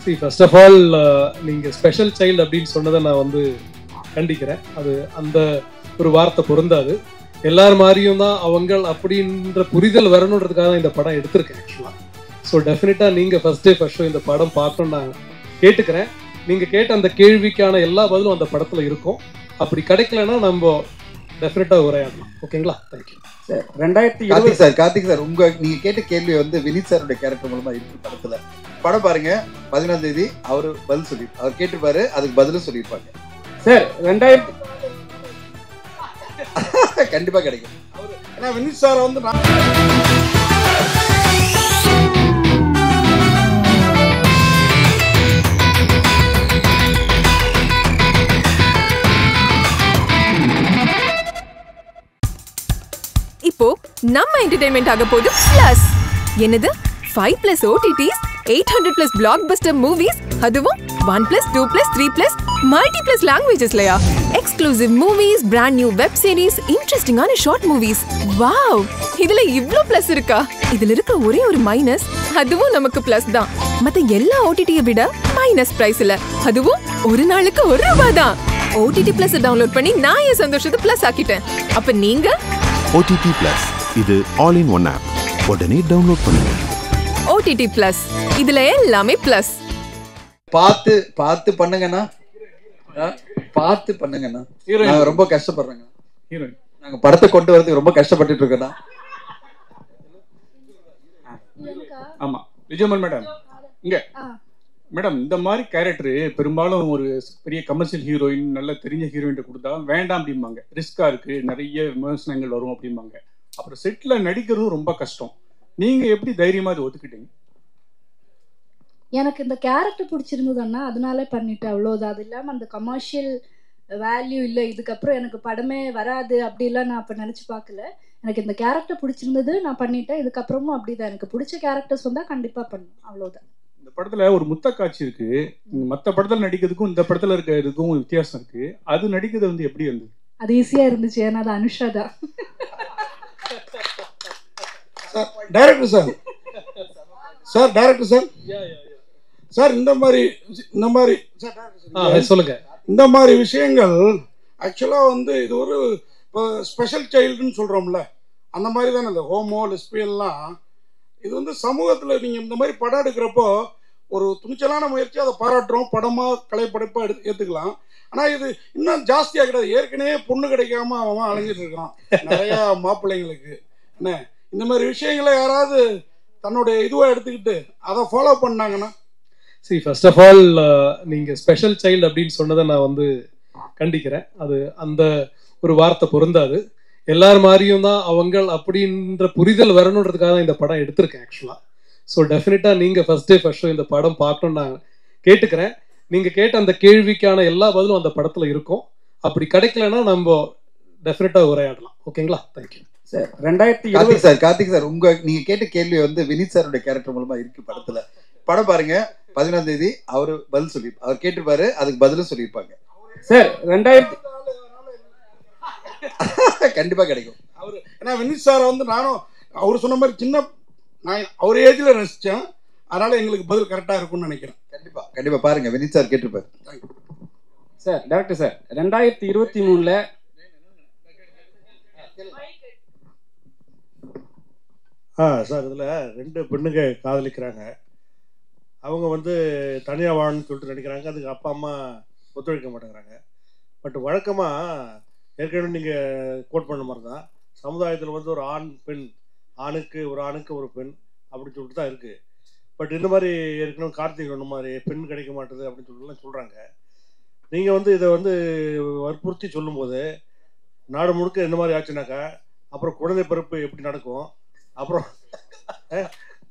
See, first of all, நீங்க special child அப்படின்னு சொன்னதை நான் வந்து கண்டிக்கிறேன். அது அந்த ஒரு வார்த்தை பொருந்தாது. எல்லார் மாதிரியும் தான் அவங்க அப்படின்ற புரிதல் வரணுன்றதுக்காக தான் இந்த படம் எடுத்திருக்கேன் ஆக்சுவலாக. ஸோ டெஃபினட்டாக நீங்கள் ஃபர்ஸ்ட் டே ஃபர்ஸ்ட் ஷோ இந்த படம் பார்க்கணும்னு நான் கேட்டுக்கிறேன். நீங்கள் கேட்ட அந்த கேள்விக்கான எல்லா பதிலும் அந்த படத்தில் இருக்கும். அப்படி கிடைக்கலன்னா நம்ம டெஃபினட்டாக உரையாடலாம். ஓகேங்களா? Thank you sir. 2020 sir Karthik sir, நீங்க கேட்ட கேள்வி வந்து வினித் சாரோட கேரக்டர் மூலமா இருக்கு படத்துல. படம் பாருங்க, 15ஆம் தேதி அவர் பதில் சொல்லி அவர் கேட்டிருப்பாரு, அதுக்கு பதிலும் சொல்லியிருப்பாங்க சார். 2000 கண்டிப்பா கிடைக்கும். ஏன்னா வினித் சார் வந்து இப்போ நம்ம என்டர்டெயின்மெண்ட் ஆக போகுது பிளஸ். என்னது 5+ OTTs, 800+ blockbuster movies, அதுவும் 1+, 2+, 3+ multi+ languagesலயா? Exclusive movies, brand new web series, இன்ட்ரெஸ்டிங்கான ஷார்ட் மூவிஸ். வாவ், இதுல இவ்ளோ பிளஸ் இருக்கா? இதுல இருக்க ஒரே ஒரு மைனஸ், அதுவும் நமக்கு பிளஸ் தான். மத்த எல்லா OTT-யை விட மைனஸ் பிரைஸ்ல, அதுவும் ஒரு நாளுக்கு ₹1 தான். OTT Plus டவுன்லோட் பண்ணி நான் என் சந்தோஷத்தை பிளஸ் ஆக்கிட்டேன். அப்ப நீங்க OTT Plus, இது ஆல் இன் ஒன் ஆப். உடனே டவுன்லோட் பண்ணுங்க. OTT Plus, இதுல எல்லாமே பிளஸ். பார்த்து பார்த்து பண்ணுங்கண்ணா, பார்த்து பண்ணுங்கண்ணா. நாங்க ரொம்ப கஷ்டப்படுறோங்க. நாங்க படத்தை கொண்டு வரதுக்கு ரொம்ப கஷ்டப்பட்டுட்டு இருக்கோம்ண்ணா. ஆமா விஜயமன் மேடம் இங்க மேடம், இந்த மாதிரி கேரக்டர் பெரும்பாலும் ஒரு பெரிய கமர்ஷியல் ஹீரோயின், நல்ல தெரிஞ்ச ஹீரோயின் கொடுத்தா வேண்டாம் அப்படிம்பாங்க. ரிஸ்கா இருக்கு, நிறைய விமர்சனங்கள் வரும் அப்படிம்பாங்க. அப்புறம் செட்ல நடிக்கிறதும் ரொம்ப கஷ்டம். நீங்க எப்படி தைரியமா அதை ஒத்துக்கிட்டீங்க? எனக்கு இந்த கேரக்டர் பிடிச்சிருந்ததுன்னா அதனால பண்ணிட்டேன், அவ்வளோதான். அது இல்லாமல் அந்த கமர்ஷியல் வேல்யூ இல்லை, இதுக்கப்புறம் எனக்கு படமே வராது அப்படிலாம் நான் அப்போ நினச்சி பார்க்கல. எனக்கு இந்த கேரக்டர் பிடிச்சிருந்தது, நான் பண்ணிட்டேன். இதுக்கப்புறமும் அப்படிதான், எனக்கு பிடிச்ச கேரக்டர்ஸ் வந்தால் கண்டிப்பாக பண்ணும், அவ்வளோதான். இந்த படத்துல ஒரு முத்த காட்சி இருக்கு. மற்ற படத்துல நடிக்கிறதுக்கும் இந்த படத்துல இருக்கிறதுக்கும் வித்தியாசம் இருக்கு. அது நடிக்கிறது வந்து எப்படி இருந்தது? அது ஈஸியாக இருந்துச்சு, ஏன்னா அது அனுஷா தான். Director sir, sir director sir, sir இந்த மாதிரி சொல்லுங்க. இந்த மாதிரி விஷயங்கள் ஆக்சுவலாக வந்து இது ஒரு இப்போ ஸ்பெஷல் சைல்டுன்னு சொல்கிறோம்ல, அந்த மாதிரி தானே இந்த ஹோமோ லெஸ்பியன்லாம். இது வந்து சமூகத்தில் நீங்கள் இந்த மாதிரி படம் எடுக்கிறப்போ ஒரு துணிச்சலான முயற்சி, அதை பாராட்டுறோம். படமாக கலைப்படைப்பாக ஏற்றுக்கலாம். ஆனால் இது இன்னும் ஜாஸ்தியாக கிடையாது. ஏற்கனவே பொண்ணு கிடைக்காம அவன் அலைஞ்சிட்டு இருக்கான் நிறையா மாப்பிள்ளைங்களுக்கு. என்ன இந்த மாதிரி விஷயங்களை யாராவது தன்னுடைய இதுவாக எடுத்துக்கிட்டு அதை ஃபாலோ பண்ணாங்கன்னா? See, first of all, நீங்கள் ஸ்பெஷல் சைல்டு அப்படின்னு சொன்னதை நான் வந்து கண்டிக்கிறேன். அது அந்த ஒரு வார்த்தை பொருந்தாது. எல்லார் மாதிரியும் தான் அவங்க அப்படின்ற புரிதல் வரணுன்றதுக்காக தான் இந்த படம் எடுத்திருக்கேன் ஆக்சுவலாக. ஸோ டெஃபினட்டாக நீங்கள் ஃபர்ஸ்ட் டே ஃபர்ஸ்ட் ஷோ இந்த படம் பார்க்கணும்னு நான் கேட்டுக்கிறேன். நீங்கள் கேட்ட அந்த கேள்விக்கான எல்லா பதிலும் அந்த படத்தில் இருக்கும். அப்படி கிடைக்கலன்னா நம்ம டெஃபினட்டாக உரையாடலாம். ஓகேங்களா? Thank you sir. 2020 sir Karthik sir, நீங்க கேட்ட கேள்வி வந்து வினித் சாரோட கேரக்டர் மூலமா இருக்கு படத்துல. படம் பாருங்க, 15ஆம் தேதி அவர் பதில் சொல்லி அவர் கேட்டிருப்பாரு, அதுக்கு பதிலும் சொல்லியிருப்பாங்க சார். 2000 கண்டிப்பா கிடைக்கும். அவரு ஏன்னா வினித் சார் வந்து நானும் அவர் சொன்ன மாதிரி நான் அவர் ஏஜ்ல ரசிச்சேன். அதனால எங்களுக்கு பதில் கரெக்டா இருக்கும்னு நினைக்கிறேன். கண்டிப்பா கண்டிப்பா பாருங்க, வினித் சார் கேட்டிருப்பாரு. சார் டாக்டர் சார், 2023ல சார் இதில் 2 பெண்ணுங்க காதலிக்கிறாங்க. அவங்க வந்து தனியாக வாழணும்னு சொல்லிட்டு நினைக்கிறாங்க. அதுக்கு அப்பா அம்மா ஒத்துழைக்க மாட்டேங்கிறாங்க. பட் வழக்கமாக ஏற்கனவே நீங்கள் கோட் பண்ண மாதிரி தான் சமுதாயத்தில் வந்து ஒரு ஆண் பெண், ஆணுக்கு ஒரு பெண் அப்படின்னு சொல்லிட்டு தான் இருக்குது. பட் இந்த மாதிரி ஏற்கனவே கார்த்திக் சொன்ன மாதிரி பெண் கிடைக்க மாட்டுது அப்படின்னு சொல்லிட்டுலாம் சொல்கிறாங்க. நீங்கள் வந்து இதை வந்து வற்புறுத்தி சொல்லும்போது நாடு முழுக்க இந்த மாதிரி ஆச்சுனாக்கா அப்புறம் குழந்தை பிறப்பு எப்படி நடக்கும்? அப்புறம்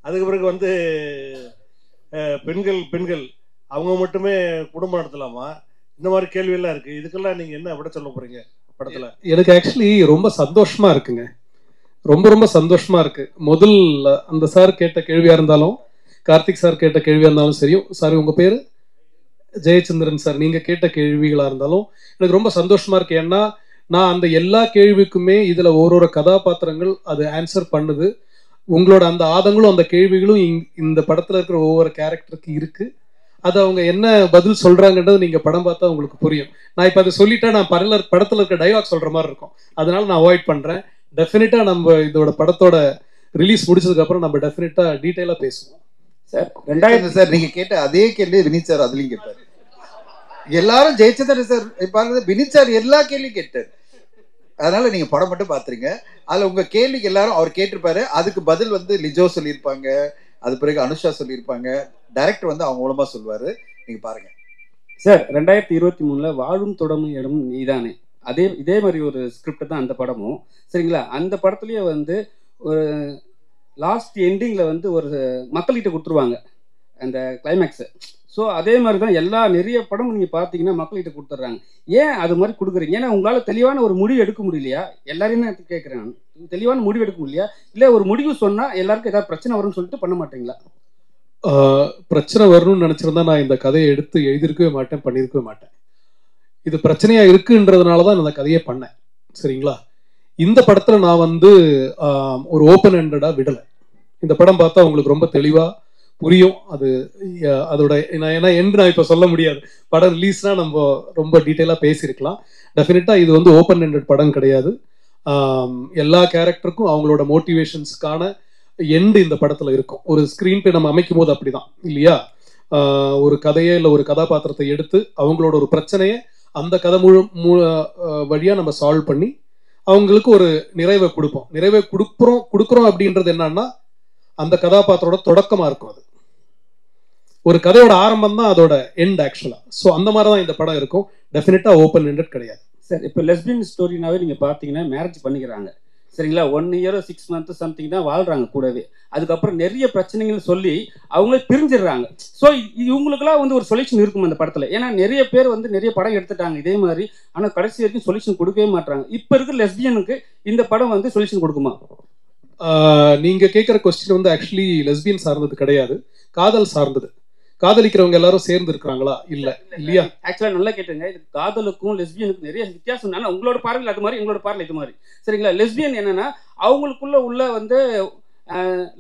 அதுக்கு பிறகு வந்து பெண்கள் அவங்க மட்டுமே குடும்பம் நடத்தலாமா? இந்த மாதிரி கேள்வியெல்லாம் இருக்குது. இதுக்கெல்லாம் நீங்கள் என்ன விட சொல்ல போகிறீங்க படத்தில்? எனக்கு ஆக்சுவலி ரொம்ப சந்தோஷமா இருக்குங்க. ரொம்ப சந்தோஷமா இருக்கு. முதல் அந்த சார் கேட்ட கேள்வியாக இருந்தாலும், கார்த்திக் சார் கேட்ட கேள்வியாக இருந்தாலும் சரி, சாரி உங்கள் பேர் ஜெயச்சந்திரன் சார், நீங்கள் கேட்ட கேள்விகளாக இருந்தாலும் எனக்கு ரொம்ப சந்தோஷமா இருக்கு. ஏன்னா நான் அந்த எல்லா கேள்விக்குமே இதில் ஒரு கதாபாத்திரங்கள் அது ஆன்சர் பண்ணுது. உங்களோட அந்த ஆதங்களும் அந்த கேள்விகளும் இந்த படத்தில் இருக்கிற ஒவ்வொரு கேரக்டருக்கு இருக்குது. அது அவங்க என்ன பதில் சொல்றாங்கன்றது நீங்க படம் பார்த்தா உங்களுக்கு புரியும். நான் இப்போ அதை சொல்லிட்டா நான் படத்துல இருக்க டைலாக் சொல்ற மாதிரி இருக்கும், அதனால நான் அவாய்ட் பண்றேன். டெஃபினட்டா நம்ம இதோட படத்தோட ரிலீஸ் முடிச்சதுக்கு அப்புறம் நம்ம டெஃபினட்டா டீடைலா பேசுவோம். சார் சார் நீங்க கேட்ட அதே கேள்வி வினித் சார் அதுலயும் கேட்டார். எல்லாரும் ஜெயிச்சதாரு சார். பாருங்க வினித் சார் எல்லா கேள்வியும் கேட்டார். அதனால நீங்க படம் மட்டும் பாத்துருங்க. அதுல உங்க கேள்விக்கு எல்லாரும் அவர் கேட்டிருப்பாரு. அதுக்கு பதில் வந்து லிஜோ சொல்லியிருப்பாங்க, அது பிறகு அனுஷா சொல்லியிருப்பாங்க, டைரக்டர் வந்து அவங்க மூலமா சொல்லுவாரு. நீங்க பாருங்க சார். 2023 வாழும் தொடமும் இடம் நீதானே, இதே மாதிரி ஒரு ஸ்கிரிப்ட் தான் அந்த படமும். சரிங்களா? அந்த படத்துலயே வந்து ஒரு லாஸ்ட் எண்டிங்ல வந்து ஒரு மக்கள்கிட்ட கொடுத்துருவாங்க அந்த கிளைமேக்ஸை. ஸோ அதே மாதிரி தான் நிறைய படம் நீங்கள் பார்த்தீங்கன்னா மக்கள்கிட்ட கொடுத்துட்றாங்க. ஏன் அது மாதிரி கொடுக்குறீங்க? ஏன்னா உங்களால் தெளிவான ஒரு முடிவு எடுக்க முடியலையா? எல்லாரையுமே கேட்குறேன், தெளிவான முடிவு எடுக்க முடியலையா? இல்லை ஒரு முடிவு சொன்னால் எல்லாருக்கும் ஏதாவது பிரச்சனை வரும்னு சொல்லிட்டு பண்ண மாட்டீங்களா? பிரச்சனை வரணும்னு நினச்சிருந்தா நான் இந்த கதையை எடுத்து எழுதியிருக்கவே மாட்டேன், பண்ணியிருக்கவே மாட்டேன். இது பிரச்சனையா இருக்குன்றதுனால தான் இந்த கதையை பண்ணேன். சரிங்களா? இந்த படத்தில் நான் வந்து ஒரு ஓப்பன் ஹேண்டடாக விடலை. இந்த படம் பார்த்தா உங்களுக்கு ரொம்ப தெளிவாக புரியும். அதோட ஏன்னா நான் இப்போ சொல்ல முடியாது. படம் ரிலீஸ்னா நம்ம ரொம்ப டீட்டெயிலாக பேசியிருக்கலாம். டெஃபினட்டாக இது வந்து ஓப்பன் ஹேண்டட் படம் கிடையாது. எல்லா கேரக்டருக்கும் அவங்களோட மோட்டிவேஷன்ஸ்க்கான எண்டு இந்த படத்தில் இருக்கும். ஒரு ஸ்க்ரீன் பிளே நம்ம அமைக்கும் போது அப்படிதான் இல்லையா? ஒரு கதையை இல்லை ஒரு கதாபாத்திரத்தை எடுத்து அவங்களோட ஒரு பிரச்சனையை அந்த கதை வழியாக நம்ம சால்வ் பண்ணி அவங்களுக்கு ஒரு நிறைவை கொடுப்போம். நிறைவை கொடுக்குறோம் அப்படின்றது என்னன்னா அந்த கதாபாத்திரோட தொடக்கமா இருக்கும். அது ஒரு கதையோட ஆரம்பம் தான் அதோட எண்ட் ஆக்சுவலா. ஸோ அந்த மாதிரி தான் இந்த படம் இருக்கும். டெஃபினட்டா ஓப்பன் ஹேண்டட் கிடையாது சார். இப்போ லெஸ்பியன் ஸ்டோரினாவே நீங்க பாத்தீங்கன்னா மேரேஜ் பண்ணிக்கிறாங்க. சரிங்களா? 1 year 6 months சம்திங் தான் வாழ்றாங்க கூடவே. அதுக்கப்புறம் நிறைய பிரச்சனைகள் சொல்லி அவங்களே பிரிஞ்சிடுறாங்க. ஸோ இவங்களுக்குலாம் வந்து ஒரு சொல்யூஷன் இருக்கும் அந்த படத்துல. ஏன்னா நிறைய பேர் வந்து நிறைய படம் எடுத்துட்டாங்க இதே மாதிரி, ஆனால் கடைசி வரைக்கும் சொல்யூஷன் கொடுக்கவே மாட்டாங்க. இப்போ இருக்கிற லெஸ்பியனுக்கு இந்த படம் வந்து சொல்யூஷன் கொடுக்குமா? நீங்க கேட்குற கொஸ்டின் வந்து ஆக்சுவலி லெஸ்பியன் சார்ந்தது கிடையாது, காதல் சார்ந்தது. காதலிக்கிறவங்க எல்லாரும் சேர்ந்து இருக்கிறாங்களா? இல்ல இல்லையா? ஆக்சுவலா நல்லா கேட்டுங்க. இது காதலுக்கும் லெஸ்பியனுக்கும் நிறைய வித்தியாசம். ஆனா உங்களோட பார்வையில் அது மாதிரி, எங்களோட பார்வையில் இது மாதிரி. சரிங்களா? லெஸ்பியன் என்னன்னா அவங்களுக்குள்ள உள்ள வந்து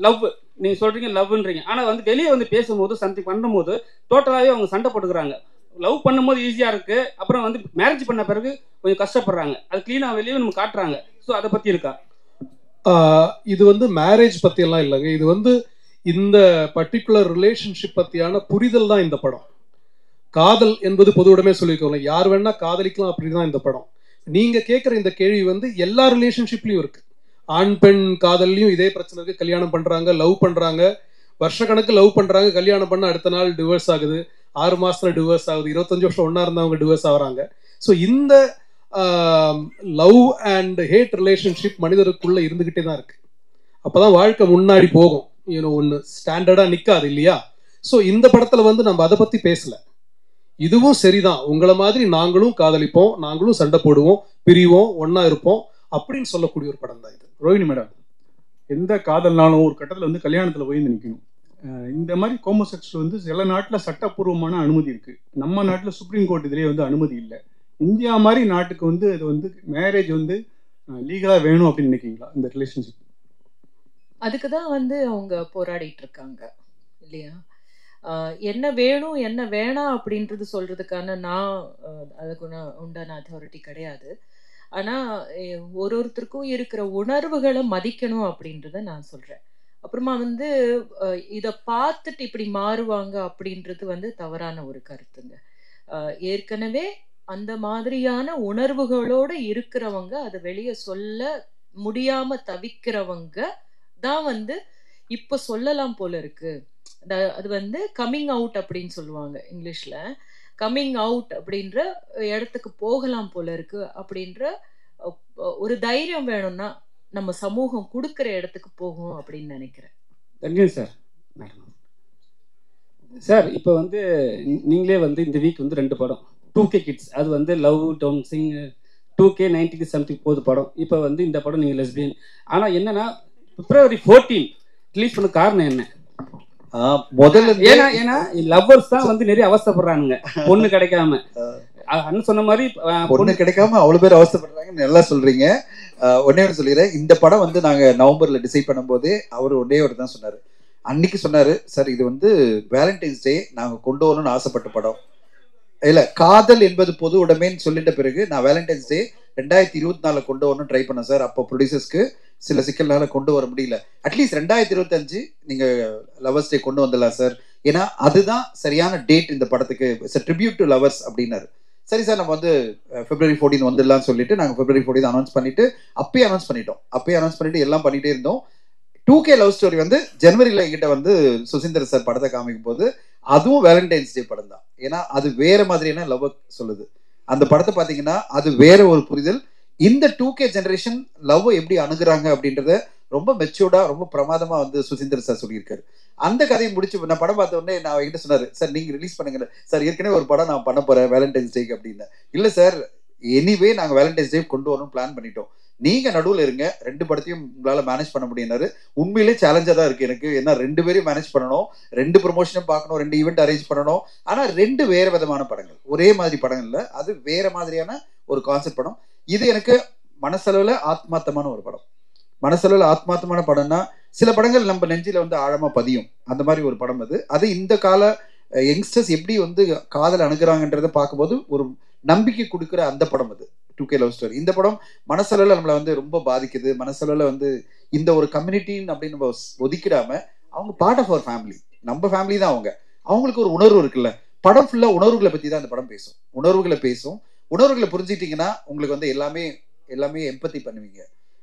லவ், நீங்க சொல்றீங்க லவ்ன்றீங்க, ஆனா வந்து வெளியே வந்து பேசும்போது சம்திங் பண்ணும்போது டோட்டலாவே அவங்க சண்டை போட்டுக்கிறாங்க. லவ் பண்ணும்போது ஈஸியா இருக்கு, அப்புறம் வந்து மேரேஜ் பண்ண பிறகு கொஞ்சம் கஷ்டப்படுறாங்க. அது கிளீனா வெளியே நம்ம காட்டுறாங்க. ஸோ அதை பத்தி இருக்கா? இது வந்து மேரேஜ் பத்தி எல்லாம் இல்லைங்க. இது வந்து இந்த பர்டிகுலர் ரிலேஷன்ஷிப் பத்தியான புரிதல் தான் இந்த படம். காதல் என்பது பொது உடமே சொல்லிக்கோங்க, யார் வேணா காதலிக்கலாம் அப்படிதான் இந்த படம். நீங்க கேட்குற இந்த கேள்வி வந்து எல்லா ரிலேஷன்ஷிப்லயும் இருக்கு. ஆண் பெண் காதல்லையும் இதே பிரச்சனை இருக்கு. கல்யாணம் பண்றாங்க, லவ் பண்றாங்க, வருஷக்கணக்கு லவ் பண்றாங்க, கல்யாணம் பண்ண அடுத்த நாள் டிவோர்ஸ் ஆகுது, 6 மாசத்துல டிவோர்ஸ் ஆகுது, 25 வருஷம் ஒன்னா இருந்தவங்க டிவோர்ஸ் ஆகுறாங்க. ஸோ இந்த லவ் அண்ட் ஹேட் ரிலேஷன்ஷிப் மனிதருக்குள்ள இருந்துகிட்டே தான் இருக்கு. அப்பதான் வாழ்க்கை முன்னாடி போகும். ஒன்று ஸ்டாண்டர்டா நிக்காது இல்லையா? ஸோ இந்த படத்துல வந்து நம்ம அதை பத்தி பேசல. இதுவும் சரிதான், உங்களை மாதிரி நாங்களும் காதலிப்போம், நாங்களும் சண்டை போடுவோம், பிரிவோம், ஒன்னா இருப்போம் அப்படின்னு சொல்லக்கூடிய ஒரு படம் தான் இது. ரோஹிணி மேடம், எந்த காதல்னாலும் ஒரு கட்டத்தில் வந்து கல்யாணத்தில் போய் நிற்கணும். இந்த மாதிரி ஹோமோசெக்சுவல் வந்து சில நாட்டில் சட்டப்பூர்வமான அனுமதி இருக்கு, நம்ம நாட்டில் சுப்ரீம் கோர்ட் இதிலே வந்து அனுமதி இல்லை. இந்தியா மாதிரி நாட்டுக்கு வந்து இது வந்து மேரேஜ் வந்து லீகலாக வேணும் அப்படின்னு நினைக்கிறீங்களா? இந்த ரிலேஷன்ஷிப் அதுக்கு தான் வந்து அவங்க போராடிட்டு இருக்காங்க இல்லையா? என்ன வேணும் என்ன வேணாம் அப்படின்றது சொல்றதுக்கான அதுக்கு உண்டான அத்தாரிட்டி கிடையாது. ஆனால் ஒருத்தருக்கும் இருக்கிற உணர்வுகளை மதிக்கணும் அப்படின்றத நான் சொல்கிறேன். அப்புறமா வந்து இதை பார்த்துட்டு இப்படி மாறுவாங்க அப்படின்றது வந்து தவறான ஒரு கருத்துங்க. ஏற்கனவே அந்த மாதிரியான உணர்வுகளோடு இருக்கிறவங்க அதை வெளியே சொல்ல முடியாம தவிக்கிறவங்க தான் வந்து இப்போ சொல்லலாம் போல இருக்கு. அது வந்து கம்மிங் அவுட் அப்படின்னு சொல்லுவாங்க இங்கிலீஷ்ல. கம்மிங் அவுட் அப்படின்ற இடத்துக்கு போகலாம் போல இருக்கு அப்படின்ற ஒரு தைரியம் வேணும்னா நம்ம சமூகம் கொடுக்குற இடத்துக்கு போகும் அப்படின்னு நினைக்கிறேன். நன்றி சார். சார் இப்போ வந்து நீங்களே வந்து இந்த வீக் வந்து 2 படம் 2K கிட்ஸ், அது வந்து love down Singh 2K 90 something போது படம். இப்போ வந்து இந்த படம் நீங்கள் லெஸ்பியன். ஆனால் என்னன்னா February 14 ரிலீஸ் பண்ண காரணம் என்ன? முதல்ல ஏன்னா லவ்வர்ஸ் தான் வந்து நிறைய அவஸ்தைப்படுறானுங்க பொண்ணு கிடைக்காம. அண்ணன் சொன்ன மாதிரி பொண்ணு கிடைக்காம அவ்வளவு பேர் அவஸ்தைப்படுறாங்கன்னு நல்லா சொல்றீங்க. ஒன்னே ஒரு சொல்லிடுறேன், இந்த படம் வந்து நாங்க நவம்பர்ல டிசைட் பண்ணும்போது அவர் ஒன்னே ஒரு தான் சொன்னாரு, அன்னைக்கு சொன்னாரு, சார் இது வந்து வேலண்டைன்ஸ் டே நாங்கள் கொண்டு வரணும்னு ஆசைப்பட்ட படம். இல்லை, காதல் என்பது பொது உடைமைன்னு சொல்லிட்ட பிறகு நான் வேலண்டைன்ஸ் டே 2024 கொண்டு வரணும் ட்ரை பண்ணேன் சார். அப்போ ப்ரொடியூசர்ஸ்க்கு சில சிக்கல்னால கொண்டு வர முடியல. அட்லீஸ்ட் 2025 நீங்கள் லவர்ஸ் டே கொண்டு வந்துடலாம் சார், ஏன்னா அதுதான் சரியான டேட் இந்த படத்துக்கு, இட்ஸ் ட்ரிபியூட் டு லவர்ஸ் அப்படின்னாரு. சரி சார், நம்ம வந்து February 14 வந்துடலாம்னு சொல்லிட்டு நாங்கள் February 14 அனௌன்ஸ் பண்ணிட்டு அப்பயே அனௌன்ஸ் பண்ணிட்டு எல்லாம் பண்ணிட்டே இருந்தோம். 2K லவ் ஸ்டோரி வந்து ஜனவரியில் எங்கிட்ட வந்து சுசீந்தர் சார் படத்தை காமிக்கும் போது அதுவும் வேலண்டைன்ஸ் டே படம் தான். ஏன்னா அது வேற மாதிரியான லவ் சொல்லுது. அந்த படத்தை பார்த்தீங்கன்னா அது வேற ஒரு புரிதல். இந்த 2K ஜெனரேஷன் லவ் எப்படி அணுகுறாங்க அப்படின்றத ரொம்ப மெச்சூர்டா ரொம்ப பிரமாதமா வந்து சுசீந்தர் சார் சொல்லியிருக்காரு. அந்த கதையை முடிச்சு நான் படம் பார்த்த உடனே நான் என்கிட்ட சொன்னாரு, சார் நீங்க ரிலீஸ் பண்ணுங்க சார், ஏற்கனவே ஒரு படம் நான் பண்ண போறேன் வேலண்டைன்ஸ் டேக்கு அப்படின்னு. இல்லை சார், எனிவே நாங்கள் வேலண்டைன்ஸ் டே கொண்டு வரணும் பிளான் பண்ணிட்டோம், நீங்க நடுவில் இருங்க, 2 படத்தையும் உங்களால மேனேஜ் பண்ண முடியும்னாரு. உண்மையிலே சேலஞ்சா தான் இருக்கு எனக்கு, ஏன்னா 2 பேரையும் மேனேஜ் பண்ணணும், 2 ப்ரொமோஷனும் பார்க்கணும், 2 ஈவெண்ட் அரேஞ்ச் பண்ணணும். ஆனா 2 வேற விதமான படங்கள், ஒரே மாதிரி படம் இல்லை, அது வேற மாதிரியான ஒரு கான்செப்ட் படம். இது எனக்கு மனசளவில் ஆத்மார்த்தமான ஒரு படம். மனசளவில் ஆத்மார்த்தமான படம்னா சில படங்கள் நம்ம நெஞ்சில வந்து ஆழமா பதியும், அந்த மாதிரி ஒரு படம் அது. அது இந்த கால யங்ஸ்டர்ஸ் எப்படி வந்து காதல் அணுகுறாங்கன்றதை பார்க்கும்போது ஒரு நம்பிக்கை கொடுக்குற அந்த படம் அது 2K லவ் ஸ்டோரி. இந்த படம் மனசளவில் நம்மளை வந்து ரொம்ப பாதிக்குது. மனசளவில் வந்து இந்த ஒரு கம்யூனிட்டின்னு அப்படின்னு நம்ம ஒதுக்கிடாம அவங்க பார்ட் ஆஃப் அவர் ஃபேமிலி, நம்ம ஃபேமிலி தான் அவங்க. அவங்களுக்கு ஒரு உணர்வு இருக்குல்ல. படம் ஃபுல்லாக உணர்வுகளை பற்றி தான் அந்த படம் பேசும். உணர்வுகளை புரிஞ்சுக்கிட்டீங்கன்னா உங்களுக்கு வந்து எல்லாமே எம்பத்தி பண்ணுவீங்க.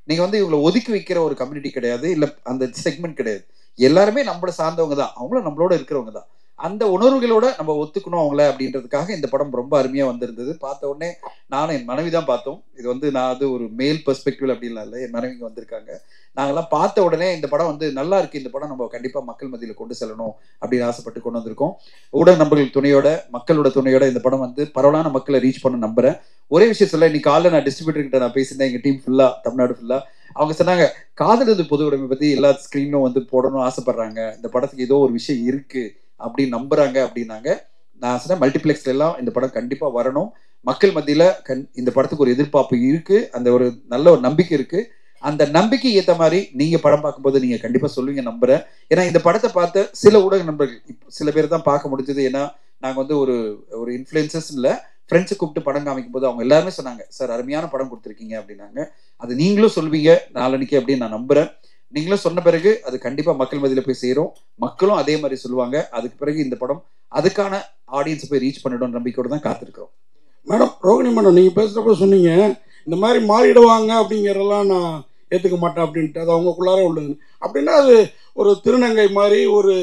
நீங்கள் வந்து இவங்களை ஒதுக்கி வைக்கிற ஒரு கம்யூனிட்டி கிடையாது, இல்லை அந்த செக்மெண்ட் கிடையாது. எல்லாருமே நம்மளை சார்ந்தவங்க தான், அவங்களும் நம்மளோட இருக்கிறவங்க தான். அந்த உணர்வுகளோட நம்ம ஒத்துக்கணும் அவங்கள அப்படின்றதுக்காக இந்த படம் ரொம்ப அருமையாக வந்திருந்தது. பார்த்த உடனே நானும் என் மனைவி தான் பார்த்தோம். இது வந்து நான் அது ஒரு மேல் பெர்ஸ்பெக்டிவ் அப்படின்லாம் இல்லை, என் மனைவிங்க வந்திருக்காங்க. நாங்கள்லாம் பார்த்த உடனே இந்த படம் வந்து நல்லா இருக்கு, இந்த படம் நம்ம கண்டிப்பாக மக்கள் மத்தியில் கொண்டு செல்லணும் அப்படின்னு ஆசைப்பட்டு கொண்டு வந்திருக்கோம். ஊடக நண்பர்கள் துணையோட, மக்களோட துணையோட இந்த படம் வந்து பரவலான மக்களை ரீச் பண்ண நம்புறேன். ஒரே விஷயம் சொல்ல, இன்னைக்கு காலைல நான் டிஸ்ட்ரிபியூட்டர் கிட்ட நான் பேசியிருந்தேன், எங்கள் டீம் ஃபுல்லாக, தமிழ்நாடு ஃபுல்லாக. அவங்க சொன்னாங்க, காதல் இது பொது உடைமை பற்றி எல்லா ஸ்க்ரீனும் வந்து போடணும் ஆசைப்படுறாங்க, இந்த படத்துக்கு ஏதோ ஒரு விஷயம் இருக்கு அப்படின்னு நம்புறாங்க அப்படின்னாங்க. நான் சொன்னேன், மல்டிப்ளெக்ஸ்ல எல்லாம் இந்த படம் கண்டிப்பாக வரணும், மக்கள் மத்தியில் இந்த படத்துக்கு ஒரு எதிர்பார்ப்பு இருக்கு, அந்த ஒரு நல்ல ஒரு நம்பிக்கை இருக்கு. அந்த நம்பிக்கை ஏற்ற மாதிரி நீங்க படம் பார்க்கும்போது நீங்க கண்டிப்பாக சொல்லுவீங்க நம்புறேன். ஏன்னா இந்த படத்தை பார்த்த சில ஊடக நண்பர்கள் சில பேர் தான் பார்க்க முடிஞ்சது. ஏன்னா நாங்கள் வந்து ஒரு இன்ஃப்ளூயன்சர்ஸ் இல்லை, ஃப்ரெண்ட்ஸை கூப்பிட்டு படம் காமிக்கும் போது அவங்க எல்லாருமே சொன்னாங்க, சார் அருமையான படம் கொடுத்துருக்கீங்க அப்படின்னாங்க. அது நீங்களும் சொல்வீங்க நாளன்னைக்கு அப்படின்னு நான் நம்புறேன். நீங்களும் சொன்ன பிறகு அது கண்டிப்பா மக்கள் மத்தியில போய் சேரும், மக்களும் அதே மாதிரி சொல்லுவாங்க. அதுக்கு பிறகு இந்த படம் அதுக்கான ஆடியன்ஸ் போய் ரீச் பண்ணிடும் நம்பிக்கையோடு தான் காத்திருக்கிறோம். மேடம், ரோகிணி மேடம், நீங்க பேசுறப்ப சொன்னீங்க இந்த மாதிரி மாறிடுவாங்க அப்படிங்கிறதெல்லாம் நான் ஏற்றுக்க மாட்டேன் அப்படின்ட்டு, அது அவங்களுக்குள்ளார உள்ளது. அப்படின்னா அது ஒரு திருநங்கை மாதிரி, ஒரு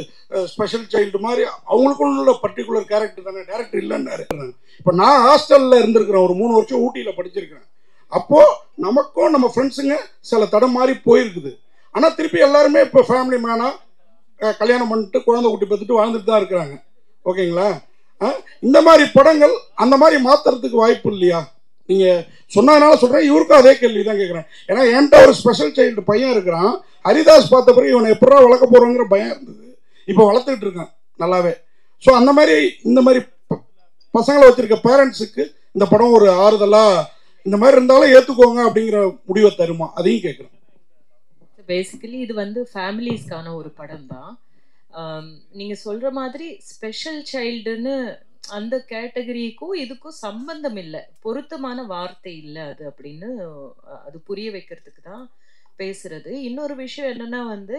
ஸ்பெஷல் சைல்டு மாதிரி அவங்களுக்குள்ள பர்டிகுலர் கேரக்டர் தானே, டேரக்டர் இல்லைன்னாரு. இப்போ நான் ஹாஸ்டலில் இருந்திருக்கிறேன், ஒரு 3 வருஷம் ஊட்டியில் படிச்சிருக்கிறேன். அப்போது நமக்கும் நம்ம ஃப்ரெண்ட்ஸுங்க சில தடம் மாதிரி போயிருக்குது. ஆனால் திருப்பி எல்லாருமே இப்போ ஃபேமிலி மேனாக கல்யாணம் பண்ணிட்டு குழந்தை குட்டி பார்த்துட்டு வாழ்ந்துட்டு தான் இருக்கிறாங்க. ஓகேங்களா? இந்த மாதிரி படங்கள் அந்த மாதிரி மாற்றுறதுக்கு வாய்ப்பு இல்லையா? நீங்கள் சொன்னதுனால சொல்கிறேன், இவருக்கும் அதே கேள்வி தான் கேட்குறேன். ஏன்னா என்கிட்ட ஒரு ஸ்பெஷல் சைல்டு பையன் இருக்கிறான். ஹரிதாஸ் பார்த்த பிறகு இவனை எப்படா வளர்க்க போகிறோங்கிற பயம் இருந்தது. இப்போ வளர்த்துக்கிட்டு இருக்கான் நல்லாவே. ஸோ அந்த மாதிரி இந்த மாதிரி பசங்களை வச்சுருக்க பேரண்ட்ஸுக்கு இந்த படம் ஒரு ஆறுதலாக, இந்த மாதிரி இருந்தாலும் ஏற்றுக்கோங்க அப்படிங்கிற முடிவை தருமா, அதையும் கேட்குறேன். பேசிக்கலி இது வந்து ஃபேமிலிஸ்க்கான ஒரு படம் தான். நீங்கள் சொல்கிற மாதிரி ஸ்பெஷல் சைல்டுன்னு அந்த கேட்டகரிக்கும் இதுக்கும் சம்பந்தம் இல்லை, பொருத்தமான வார்த்தை இல்லை அது அப்படின்னு அது புரிய வைக்கிறதுக்கு தான் பேசுறது. இன்னொரு விஷயம் என்னன்னா வந்து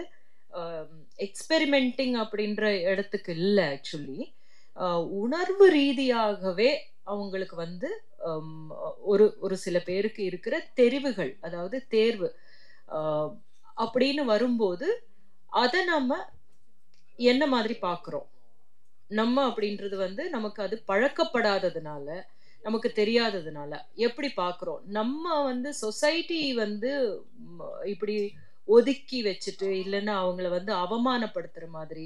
எக்ஸ்பெரிமெண்டிங் அப்படின்ற இடத்துக்கு இல்லை. ஆக்சுவலி உணர்வு ரீதியாகவே அவங்களுக்கு வந்து ஒரு சில பேருக்கு இருக்கிற தெரிவுகள், அதாவது தேர்வு அப்படின்னு வரும்போது அதை நம்ம என்ன மாதிரி பார்க்குறோம் நம்ம அப்படின்றது வந்து நமக்கு அது பழக்கப்படாததுனால, நமக்கு தெரியாததுனால எப்படி பார்க்குறோம். நம்ம வந்து சொசைட்டி வந்து இப்படி ஒதுக்கி வச்சுட்டு, இல்லைன்னா அவங்கள வந்து அவமானப்படுத்துகிற மாதிரி,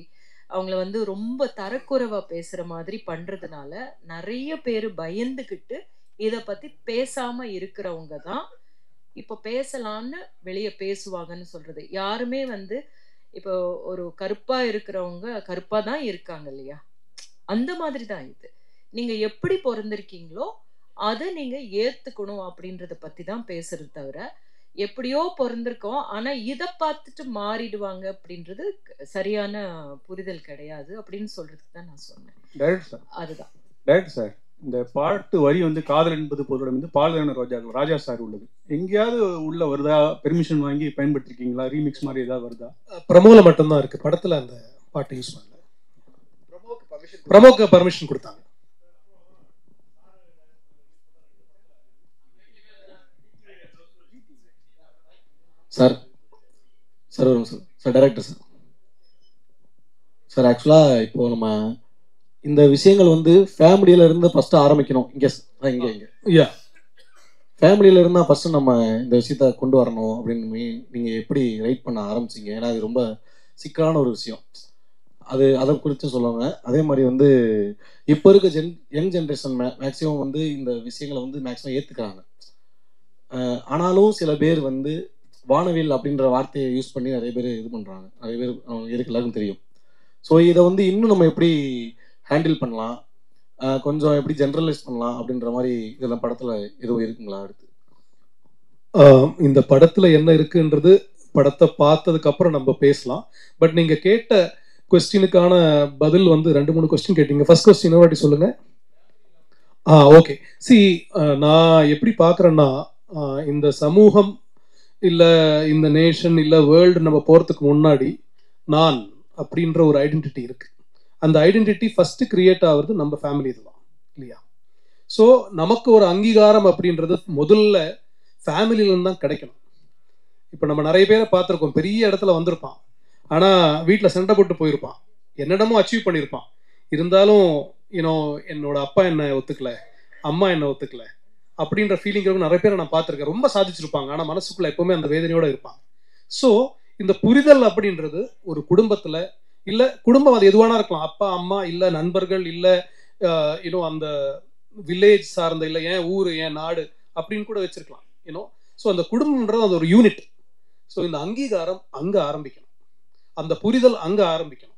அவங்கள வந்து ரொம்ப தரக்குறைவா பேசுகிற மாதிரி பண்ணுறதுனால நிறைய பேர் பயந்துக்கிட்டு இதை பற்றி பேசாமல் இருக்கிறவங்க தான் இப்போ பேசலான்னு வெளியே பேசுவாங்கன்னு சொல்கிறது. யாருமே வந்து இப்போ ஒரு கருப்பாக இருக்கிறவங்க கருப்பாக தான் இருக்காங்க இல்லையா, அந்த மாதிரி தான் இது. நீங்கள் எப்படி பிறந்திருக்கீங்களோ அதை நீங்கள் ஏற்றுக்கணும் அப்படின்றத பற்றி தான் பேசுறது தவிர எப்படியோ பிறந்திருக்கோம், ஆனா இதை பார்த்துட்டு மாறிடுவாங்க அப்படின்றது சரியான புரிதல் கிடையாது அப்படின்னு சொல்றதுக்கு தான் நான் சொன்னேன். டைரக்டர் சார், அதுதான் டைரக்டர் சார், இந்த பாட்டு வரி வந்து காதல் என்பது பொருளும் வந்து பால்தான ரோஜாக்கள் ராஜா சார் உள்ளது. எங்கேயாவது உள்ள வருதா? பெர்மிஷன் வாங்கி பயன்படுத்திருக்கீங்களா? ரீமிக்ஸ் மாதிரி ஏதாவது வருதா? ப்ரமோல மட்டும்தான் இருக்கு, படத்துல அந்த பாட்டு யூஸ் பண்ணல. ப்ரமோக்கு பர்மிஷன் கொடுத்தாங்க. சார் சார் வரும் sir. Sir director sir, sir ஆக்சுவலாக இப்போ நம்ம இந்த விஷயங்கள் வந்து ஃபேமிலியில இருந்து ஃபர்ஸ்ட் ஆரம்பிக்கணும். இங்கே ஃபேமிலியில இருந்தால் ஃபர்ஸ்ட் நம்ம இந்த விஷயத்த கொண்டு வரணும் அப்படின்னு நீங்கள் எப்படி ரைட் பண்ண ஆரம்பிச்சிங்க? ஏன்னா அது ரொம்ப சிக்கலான ஒரு விஷயம். அதை குறித்து சொல்லுவாங்க. அதே மாதிரி வந்து இப்போ இருக்க யங் ஜென்ரேஷன் மேக்ஸிமம் வந்து இந்த விஷயங்களை வந்து மேக்ஸிமம் ஏற்றுக்கிறாங்க. ஆனாலும் சில பேர் வந்து வானவில் அப்படின்ற வார்த்தையை யூஸ் பண்ணி நிறைய பேர் இது பண்ணுறாங்க. நிறைய பேர் எதுக்கு எல்லாருக்கும் தெரியும். ஸோ இதை வந்து இன்னும் நம்ம எப்படி ஹேண்டில் பண்ணலாம், கொஞ்சம் எப்படி ஜென்ரலைஸ் பண்ணலாம் அப்படின்ற மாதிரி இதெல்லாம் படத்தில் எதுவும் இருக்குங்களா? அடுத்து இந்த படத்தில் என்ன இருக்குன்றது படத்தை பார்த்ததுக்கு அப்புறம் நம்ம பேசலாம். பட் நீங்கள் கேட்ட கொஸ்டினுக்கான பதில் வந்து 2-3 கொஸ்டின் கேட்டீங்க. ஃபர்ஸ்ட் கொஸ்டின் வாட்டி சொல்லுங்க. ஓகே. நான் எப்படி பார்க்குறேன்னா, இந்த சமூகம் இல்லை இந்த நேஷன் இல்லை வேர்ல்டு நம்ம போகிறதுக்கு முன்னாடி நான் அப்படின்ற ஒரு ஐடென்டிட்டி இருக்கு. அந்த ஐடென்டிட்டி ஃபர்ஸ்ட் கிரியேட் ஆகுறது நம்ம ஃபேமிலி தான் இல்லையா? ஸோ நமக்கு ஒரு அங்கீகாரம் அப்படின்றது முதல்ல ஃபேமிலியிலேருந்து தான் கிடைக்கணும். இப்போ நம்ம நிறைய பேரை பார்த்துருக்கோம், பெரிய இடத்துல வந்திருப்பான், ஆனால் வீட்டில் சண்டை போட்டு போயிருப்பான், என்னென்னமோ அச்சீவ் பண்ணியிருப்பான். இருந்தாலும் என்னோட அப்பா என்னை ஒத்துக்கல, அம்மா என்னை ஒத்துக்கல அப்படின்ற ஃபீலிங் நிறைய பேரை நான் பார்த்துருக்கேன். ரொம்ப சாதிச்சிருப்பாங்க, ஆனால் மனசுக்குள்ள எப்பவுமே அந்த வேதனையோட இருப்பாங்க. ஸோ இந்த புரிதல் அப்படின்றது ஒரு குடும்பத்தில் இல்லை, குடும்பம் அது எதுவானா இருக்கலாம், அப்பா அம்மா இல்லை நண்பர்கள் இல்லை அந்த வில்லேஜ் சார்ந்த இல்லை என் ஊர் என் நாடு அப்படின்னு கூட வச்சிருக்கலாம். ஸோ அந்த குடும்பம்ன்றது அது ஒரு யூனிட். ஸோ இந்த அங்கீகாரம் அங்கே ஆரம்பிக்கணும், அந்த புரிதல் அங்கே ஆரம்பிக்கணும்.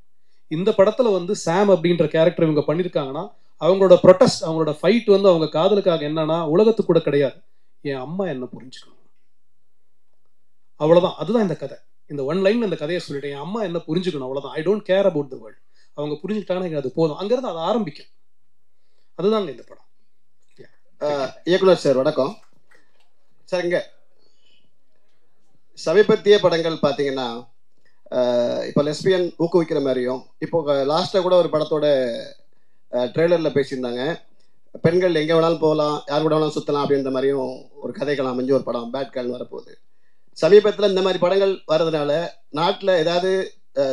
இந்த படத்தில் வந்து சாம் அப்படின்ற கேரக்டர் இவங்க பண்ணியிருக்காங்கன்னா அவங்களோட ப்ரொட்டஸ்ட், அவங்களோட ஃபைட் வந்து அவங்க காதலுக்காக என்னன்னா உலகத்துக்கு கூட கிடையாது, என் அம்மா என்ன புரிஞ்சுக்கணும், அவ்வளோதான். அதுதான் இந்த கதை. இந்த ஒன் லைன்ல இந்த கதையை சொல்லிட்டேன், என் அம்மா என்ன புரிஞ்சுக்கணும், அவ்வளோதான். I don't care about the world. அவங்க புரிஞ்சுக்கிட்டாங்கன்னா அது போதும், அங்கேருந்து அது ஆரம்பிக்கும். அதுதாங்க இந்த படம். இயக்குனர் சார் வணக்கம் சார். இங்கே சமீபத்திய படங்கள் பார்த்தீங்கன்னா இப்போ லெஸ்பியன் ஊக்குவிக்கிற மாதிரியும், இப்போ லாஸ்ட்டாக கூட ஒரு படத்தோட ட்ரெய்லரில் பேசியிருந்தாங்க, பெண்கள் எங்கே வேணாலும் போகலாம், யார் கூட வேணாலும் சுற்றலாம் அப்படின்ற மாதிரியும் ஒரு கதைகள் அமைஞ்சு ஒரு படம் பேட் கேர்ள்னு வரப்போகுது. சமீபத்தில் இந்த மாதிரி படங்கள் வர்றதுனால நாட்டில் ஏதாவது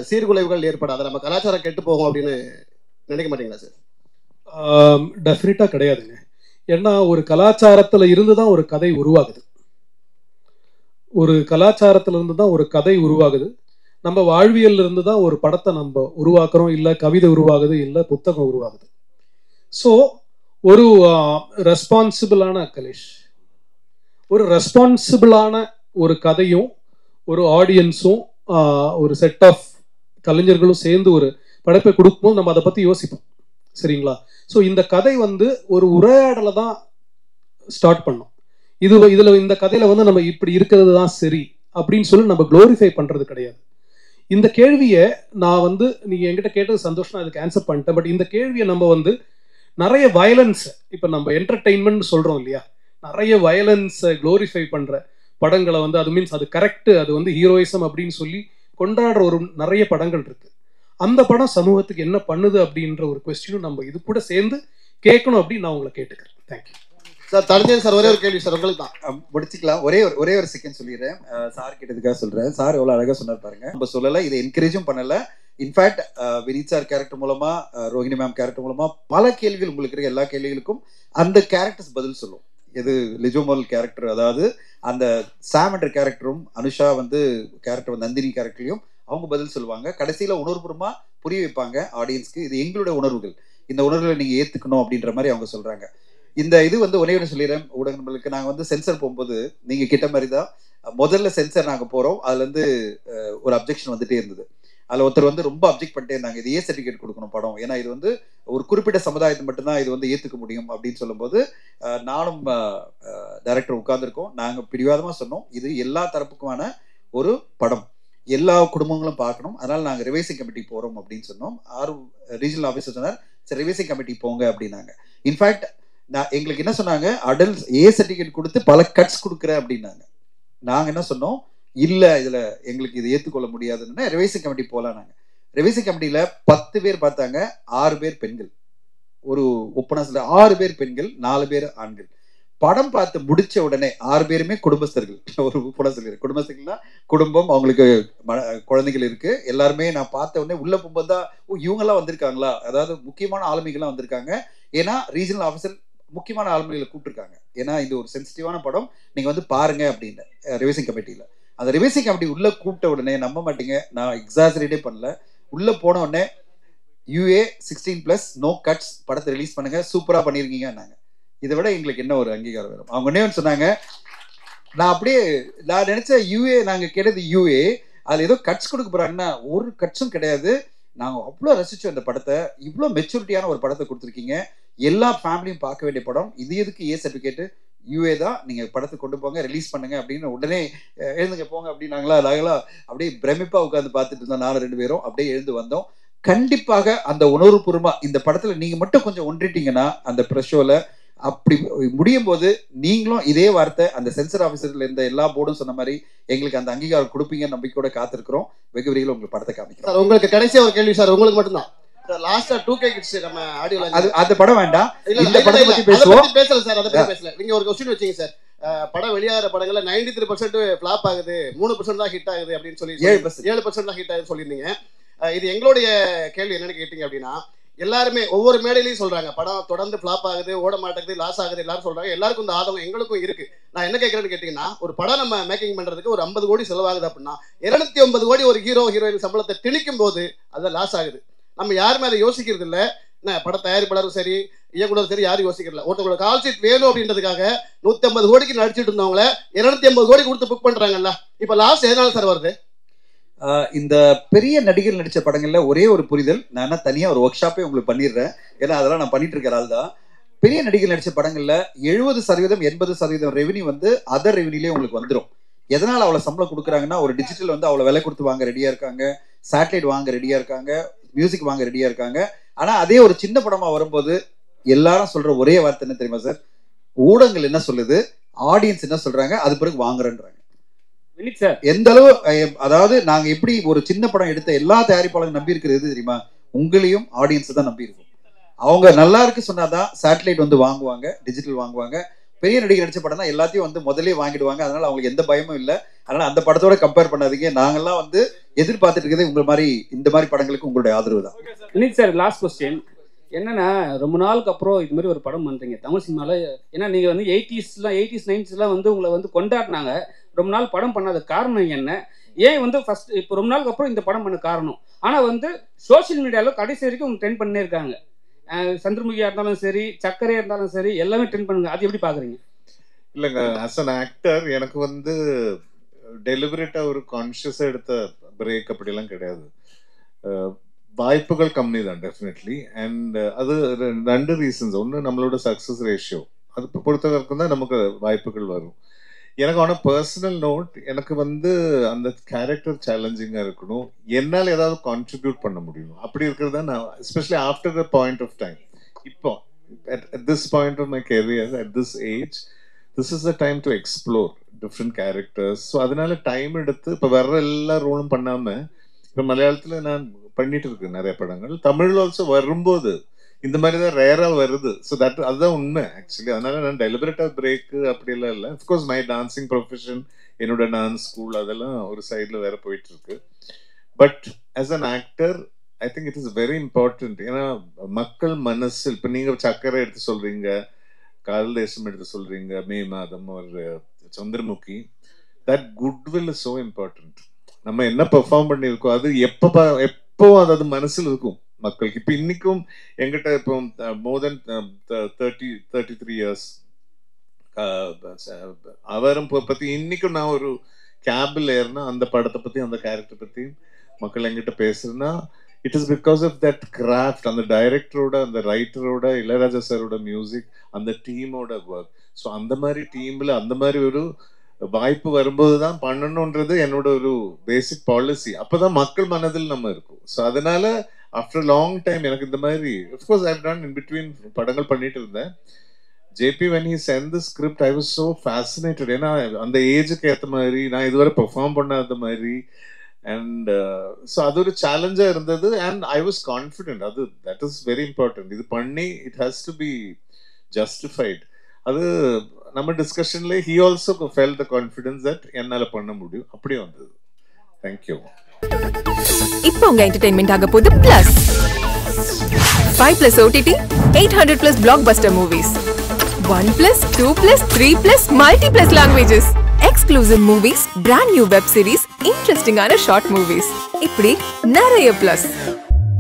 சீர்குலைவுகள் ஏற்படாது, நம்ம கலாச்சாரம் கெட்டு போகும் அப்படின்னு நினைக்க மாட்டீங்களா சார்? டெஃபினட்டாக கிடையாதுங்க. ஏன்னா ஒரு கலாச்சாரத்தில் இருந்து தான் ஒரு கதை உருவாகுது, ஒரு கலாச்சாரத்துல இருந்து தான் ஒரு கதை உருவாகுது. நம்ம வாழ்வியல்ல இருந்து தான் ஒரு படத்தை நம்ம உருவாக்குறோம், இல்லை கவிதை உருவாகுது, இல்லை புத்தகம் உருவாகுது. ஸோ ஒரு ரெஸ்பான்சிபிளான கலேஷ், ஒரு ரெஸ்பான்சிபிளான ஒரு கதையும் ஒரு ஆடியன்ஸும் ஒரு செட் ஆஃப் கலைஞர்களும் சேர்ந்து ஒரு படைப்பை கொடுக்கும்போது நம்ம அதை பற்றி யோசிப்போம், சரிங்களா? ஸோ இந்த கதை வந்து ஒரு உரையாடலை தான் ஸ்டார்ட் பண்ணோம். இதுல இந்த கதையில வந்து நம்ம இப்படி இருக்கிறது தான் சரி அப்படின்னு சொல்லி நம்ம குளோரிஃபை பண்றது கிடையாது. இந்த கேள்வியை நான் வந்து நீங்க என்கிட்ட கேட்டது சந்தோஷம், அதுக்கு ஆன்சர் பண்ணிட்டேன். பட் இந்த கேள்வியை நம்ம வந்து நிறைய வயலன்ஸ், இப்ப நம்ம என்டர்டெயின்மெண்ட் சொல்றோம் இல்லையா, நிறைய வயலன்ஸை குளோரிஃபை பண்ற படங்களை வந்து அது மீன்ஸ் அது கரெக்ட், அது வந்து ஹீரோயிசம் அப்படின்னு சொல்லி கொண்டாடுற ஒரு நிறைய படங்கள் இருக்கு. அந்த படம் சமூகத்துக்கு என்ன பண்ணுது அப்படின்ற ஒரு கொஸ்டினும் நம்ம இது கூட சேர்ந்து கேட்கணும் அப்படின்னு நான் உங்களை கேட்டுக்கிறேன். Thank you sir. தரஞ்சன் சார், ஒரே ஒரு கேள்வி சார், உங்களுக்கு தான் முடிச்சுக்கலாம். ஒரே ஒரு செகண்ட் சொல்லிடுறேன். சார் கேட்டதுக்காக சொல்றேன். சார் எவ்வளவு அழகா சொன்னார் பாருங்க. நம்ம சொல்லல, இதை என்கரேஜும் பண்ணல. இன்ஃபேக்ட் வினீத் சார் கேரக்டர் மூலமா, ரோஹிணி மேம் கேரக்டர் மூலமா பல கேள்விகள், உங்களுக்கு இருக்க எல்லா கேள்விகளுக்கும் அந்த கேரக்டர்ஸ் பதில் சொல்லும். எது லிஜோமல் கேரக்டர், அதாவது அந்த சாம் என்ற கேரக்டரும் அனுஷா வந்து கேரக்டர் நந்தினி கேரக்டர்லையும் அவங்க பதில் சொல்லுவாங்க. கடைசியில உணர்வுபூர்வமா புரிய வைப்பாங்க ஆடியன்ஸ்க்கு, இது எங்களுடைய உணர்வுகள், இந்த உணர்வுகளை நீங்க ஏத்துக்கணும் அப்படின்ற மாதிரி அவங்க சொல்றாங்க. இந்த இது வந்து ஒரே ஒன்று சொல்லிடுறேன் ஊடகங்களுக்கு. நாங்கள் வந்து சென்சர் போகும்போது நீங்கள் கிட்ட மாதிரி தான் முதல்ல சென்சர் நாங்கள் போகிறோம், அதுலேருந்து ஒரு அப்ஜெக்ஷன் வந்துட்டே இருந்தது. அதில் ஒருத்தர் வந்து ரொம்ப அப்ஜெக்ட் பண்ணிட்டே இருந்தாங்க, இது ஏ சர்டிஃபிகேட் கொடுக்கணும் படம், ஏன்னா இது வந்து ஒரு குறிப்பிட்ட சமுதாயத்தை மட்டும்தான் இது வந்து ஏற்றுக்க முடியும் அப்படின்னு சொல்லும்போது நானும் டைரக்டர் உட்கார்ந்துருக்கோம். நாங்கள் பிடிவாதமாக சொன்னோம், இது எல்லா தரப்புக்குமான ஒரு படம், எல்லா குடும்பங்களும் பார்க்கணும், அதனால் நாங்கள் ரிவைசிங் கமிட்டி போகிறோம் அப்படின்னு சொன்னோம். 6 ரீஜனல் ஆஃபீஸர் சொன்னார், சரி ரிவைசிங் கமிட்டி போங்க அப்படின்னாங்க. இன்ஃபேக்ட் எங்களுக்கு என்ன சொன்னாங்க, அடல்ட் ஏ சர்டிஃபிகேட் கொடுத்து பல கட்ஸ் கொடுக்குறேன் அப்படின்னாங்க. நாங்கள் என்ன சொன்னோம், இல்லை இதில் எங்களுக்கு இது ஏற்றுக்கொள்ள முடியாதுன்னு ரிவைசிங் கமிட்டி போகலாம். நாங்கள் ரிவைசிங் கமிட்டியில் 10 பேர் பார்த்தாங்க, 6 பேர் பெண்கள், ஒரு ஒப்பனாசில் 6 பேர் பெண்கள், 4 பேர் ஆண்கள். படம் பார்த்து முடிச்ச உடனே 6 பேருமே குடும்பஸ்தர்கள். ஒரு படம் குடும்பஸ்தர்கள்னா குடும்பம், அவங்களுக்கு குழந்தைகள் இருக்கு, எல்லாருமே நான் பார்த்த உடனே உள்ள போகும்போது தான் இவங்கெல்லாம் வந்திருக்காங்களா, அதாவது முக்கியமான ஆளுமைகள்லாம் வந்திருக்காங்க. ஏன்னா ரீஜனல் ஆஃபீஸர் முக்கியமான ஆளுமைகளை கூப்பிட்டுருக்காங்க, ஏன்னா இது ஒரு சென்சிட்டிவான படம், நீங்க வந்து பாருங்க அப்படின்னு ரிவைசிங் கமிட்டியில. அந்த ரிவைசிங் கமிட்டி உள்ள கூப்பிட்ட உடனே நம்ப மாட்டீங்க, நான் எக்ஸாசரேட்டே பண்ணல, உள்ள போன உடனே UA 16+ நோ கட்ஸ், படத்தை ரிலீஸ் பண்ணுங்க, சூப்பரா பண்ணிருக்கீங்க. நாங்க இதை விட எங்களுக்கு என்ன ஒரு அங்கீகாரம் வேணும். அவங்க ஒன்னே சொன்னாங்க, நான் நினைச்சேன் UA, நாங்க கேட்டது UA, அதுல ஏதோ கட்ஸ் கொடுக்க போறாங்கன்னா ஒரு கட்ஸும் கிடையாது. நாங்க அவ்வளோ ரசிச்சோம் அந்த படத்தை, இவ்வளோ மெச்சூரிட்டியான ஒரு படத்தை கொடுத்துருக்கீங்க, எல்லா ஃபேமிலியும் பார்க்க வேண்டிய படம், இது எதுக்கு ஏ சர்டிஃபிகேட்டு, UA தான், நீங்க படத்தை கொண்டு போங்க, ரிலீஸ் பண்ணுங்க அப்படின்னு உடனே எழுந்துங்க போங்க அப்படின்னாங்களா. நாங்களாம் அப்படியே பிரமிப்பா உட்காந்து பார்த்துட்டு இருந்தோம், 4 பேரும் அப்படியே எழுந்து வந்தோம். கண்டிப்பாக அந்த உணர்வுபூர்வமா இந்த படத்துல நீங்க மட்டும் கொஞ்சம் ஒன்றிட்டீங்கன்னா அந்த ப்ரெஸ் ஷோல அப்படி முடியும் போது நீங்களும் இதே வார்த்தை அந்த சென்சர் ஆஃபீஸர்ல இருந்த எல்லா போர்டும் சொன்ன மாதிரி எங்களுக்கு அந்த அங்கீகாரம் கொடுப்பீங்க நம்பிக்கையோட காத்திருக்கிறோம். வெகு விரைவில் உங்களுக்கு படத்தை காமிக்கிறோம். சார் உங்களுக்கு கடைசியா ஒரு கேள்வி சார், உங்களுக்கு மட்டும்தான். லாஸ்டா 2K கிட்ஸ் நம்ம ஆடியோல அந்த படம் வேண்டாம், இந்த படத்தை பத்தி பேசுவோம். பேசல சார், அதை பத்தி பேசல. நீங்க ஒரு क्वेश्चन வச்சீங்க சார், படம் வெளியாகிற படங்கள்ல 93% ஃபிளாப் ஆகுது, 3% தான் ஹிட் ஆகுது அப்படின்னு சொல்லி 7% தான் ஹிட் ஆகுதுன்னு சொல்லியிருந்தீங்க. இது எங்களுடைய கேள்வி என்னன்னு கேட்டீங்க அப்படின்னா, எல்லாருமே ஒவ்வொரு மேடையிலையும் சொல்றாங்க படம் தொடர்ந்து ஃபிளாப் ஆகுது, ஓட மாட்டேங்குது, லாஸ் ஆகுது, எல்லாரும் சொல்றாங்க. எல்லாருக்கும் இந்த ஆதங்கம் எங்களுக்கும் இருக்கு. நான் என்ன கேட்கறேன்னு கேட்டீங்கன்னா, ஒரு படம் நம்ம மேக்கிங் பண்றதுக்கு ஒரு 50 கோடி செலவாகுது அப்படின்னா 250 கோடி ஒரு ஹீரோ ஹீரோயின் சம்பளத்தை திணிக்கும் போது அது லாஸ் ஆகுது. நம்ம யாருமே அதை யோசிக்கிறது இல்லை. படம் தயாரிப்பாளரும் சரி, இயக்குனரும் சரி, யாரும் யோசிக்கிறல. ஒருத்தவங்களோட கால் ஷீட் வேணும் அப்படின்றதுக்காக 150 கோடிக்கு நடிச்சிட்டு இருந்தவங்கள 250 கோடி கொடுத்து புக் பண்றாங்கல்ல, இப்ப லாஸ் எதனால சார் வருது? இந்த பெரிய நடிகர் நடிச்ச படங்கள்ல ஒரே ஒரு புரிதல், நான் தனியா ஒரு ஒர்க் ஷாப்பே உங்களுக்கு பண்ணிடுறேன், ஏன்னா அதெல்லாம் நான் பண்ணிட்டு இருக்கிற ஆள் தான். பெரிய நடிகர் நடிச்ச படங்கள்ல 70% 80% ரெவன்யூ வந்து அதர் ரெவன்யூலேயே உங்களுக்கு வந்துடும். எதனால அவ்வளவு சம்பளம் கொடுக்குறாங்கன்னா, ஒரு டிஜிட்டல் வந்து அவ்வளவு விலை கொடுத்து வாங்க ரெடியா இருக்காங்க, சேட்டலைட் வாங்க ரெடியா இருக்காங்க, மியூசிக் வாங்க ரெடியா இருக்காங்க. ஆனா அதே ஒரு சின்ன படமா வரும்போது எல்லாரும் சொல்ற ஒரே வார்த்தை என்ன தெரியுமா சார், ஊடகங்கள் என்ன சொல்லுது, ஆடியன்ஸ் என்ன சொல்றாங்க, அது பிறகு வாங்குறேன்றாங்க. எந்த அளவு, அதாவது நாங்க எப்படி ஒரு சின்ன படம் எடுத்த எல்லா தயாரிப்பாளரும் நம்பி இருக்கிறது தெரியுமா, உங்களையும் ஆடியன்ஸ் தான் நம்பி இருக்கும். அவங்க நல்லா இருக்கு சொன்னாதான் சேட்டலைட் வந்து வாங்குவாங்க, டிஜிட்டல் வாங்குவாங்க. பெரிய நடிகர் நடிச்ச படம் தான் எல்லாத்தையும் வந்து முதலே வாங்கிடுவாங்க, அதனால அவங்களுக்கு எந்த பயமும் இல்லை. அதனால அந்த படத்தோட கம்பேர் பண்ணாதீங்க. நாங்கெல்லாம் வந்து எதிர்பார்த்துட்டு இருக்கிறது உங்க மாதிரி இந்த மாதிரி படங்களுக்கு உங்களுடைய ஆதரவு தான். இன்னைக்கு சார் லாஸ்ட் கொஸ்டின் என்னன்னா, ரொம்ப நாளுக்கு அப்புறம் இது மாதிரி ஒரு படம் பண்றீங்க தமிழ் சினிமால. ஏன்னா நீங்க வந்து 80s 90s வந்து உங்களை வந்து கொண்டாடினாங்க. ரொம்ப நாள் படம் பண்ணாத காரணம் என்ன, ஏன் வந்து ஃபர்ஸ்ட் இப்போ ரொம்ப நாளுக்கு அப்புறம் இந்த படம் பண்ண காரணம்? ஆனால் வந்து சோஷியல் மீடியாவில் கடைசி வரைக்கும் அவங்க ட்ரெண்ட் பண்ணே இருக்காங்க. சந்திரமுகியாக இருந்தாலும் சரி, சக்கரையாக இருந்தாலும் சரி, எல்லாமே ட்ரெண்ட் பண்ணுங்க. அது எப்படி பார்க்குறீங்க? இல்லைங்க, ஆஸ் அன் ஆக்டர் எனக்கு வந்து டெலிபரேட்டாக ஒரு கான்ஷியஸாக எடுத்த பிரேக் அப்படிலாம் கிடையாது. வாய்ப்புகள் கம்மி தான் டெஃபினெட்லி. அண்ட் அது 2 ரீசன்ஸ். ஒன்று நம்மளோட சக்ஸஸ் ரேஷியோ, அது பொறுத்த வரைக்கும் தான் நமக்கு வாய்ப்புகள் வரும். எனக்கு ஆன பர்சனல் நோட், எனக்கு வந்து அந்த கேரக்டர் சேலஞ்சிங்காக இருக்கணும், என்னால் ஏதாவது கான்ட்ரிபியூட் பண்ண முடியும். அப்படி இருக்கிறது நான் especially after the point of time, இப்போ at this point of my career, at this age, this is the time to explore different characters. So அதனால டைம் எடுத்து இப்போ வர்ற எல்லா ரோலும் பண்ணாமல், இப்போ மலையாளத்தில் நான் பண்ணிட்டு இருக்கேன் நிறைய படங்கள், தமிழில் ஆல்சோ வரும்போது இந்த மாதிரி தான் ரேராக வருது. ஸோ அதுதான் உண்மை ஆக்சுவலி. அதனால நான் டெலிபரேட்டாக பிரேக்கு அப்படியெல்லாம் இல்லை. அஃப்கோர்ஸ் மை டான்சிங் ப்ரொஃபஷன், என்னோட டான்ஸ் ஸ்கூல் அதெல்லாம் ஒரு சைடில் வேற போயிட்டு இருக்கு. But as an actor I think it is very important. ஏன்னா மக்கள் மனசில் இப்போ நீங்கள் சக்கரை எடுத்து சொல்றீங்க, காதல் தேசம் எடுத்து சொல்றீங்க, மே மாதம் ஒரு Chandramukhi, that goodwill is so important. நம்ம என்ன பெர்ஃபார்ம் பண்ணியிருக்கோம் அது எப்போ அது மனசில் இருக்கும் மக்களுக்கு. இப்போ இன்னைக்கும் எங்கிட்ட இப்போ மோர் தென் 33 இயர்ஸ் அவரும் பற்றி இன்னைக்கும் நான் ஒரு கேபில் ஏறினா அந்த படத்தை பற்றி அந்த கேரக்டர் பற்றி மக்கள் என்கிட்ட பேசுறதுன்னா it is because of that craft, அந்த டைரக்டரோட, அந்த ரைட்டரோட, இளையராஜா சாரோட மியூசிக், அந்த டீமோட ஒர்க். ஸோ அந்த மாதிரி டீம்ல அந்த மாதிரி ஒரு வாய்ப்பு வரும்போது தான் பண்ணணுன்றது என்னோட ஒரு பேசிக் பாலிசி. அப்பதான் மக்கள் மனதில் நம்ம இருக்கும். ஸோ அதனால ஆஃப்டர் லாங் டைம் எனக்கு இந்த மாதிரி of course I have done in between படங்கள் பண்ணிட்டு இருந்தேன். JP when he sent the script I was so fascinated. ஏன்னா அந்த ஏஜுக்கு ஏற்ற மாதிரி நான் இதுவரை பெர்ஃபார்ம் பண்ணாத மாதிரி அண்ட் ஸோ அது ஒரு சேலஞ்சாக இருந்தது. And I was confident. அது தட் இஸ் வெரி இம்பார்ட்டன்ட். இது பண்ணி it has to be justified. அது நம்ம டிஸ்கஷன்ல he also felt the confidence that என்னால பண்ண முடியும். அப்படியே வந்தது. தேங்க்யூ. இப்போ உங்க என்டர்டெயின்மெண்ட் ஆக போகுது plus 5+ OTT 800+ blockbuster movies 1+, 2+, 3+, multi+ languages, exclusive movies, brand new web series, interesting ஆன short movies. இப்படி நிறைய பிளஸ்.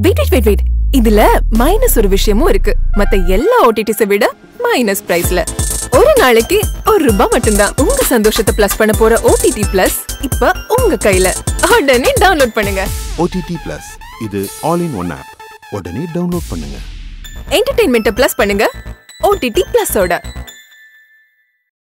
வெயிட் இதுல மைனஸ் ஒரு விஷயமும் இருக்கு. மத்த எல்லா OTTs விட மைனஸ் பிரைஸ்ல ஒரு நாளைக்கு ₹1 மட்டும்தான். உங்க சந்தோஷத்தை பிளஸ் பண்ண போற OTT பிளஸ் இப்ப உங்க கையில. உடனே டவுன்லோட் பண்ணுங்க. OTT பிளஸ் இது ஆல் இன் ஒன் ஆப். உடனே டவுன்லோட் பண்ணுங்க. என்டர்டெயின்மெண்ட்டை பிளஸ் பண்ணுங்க OTT பிளஸோட.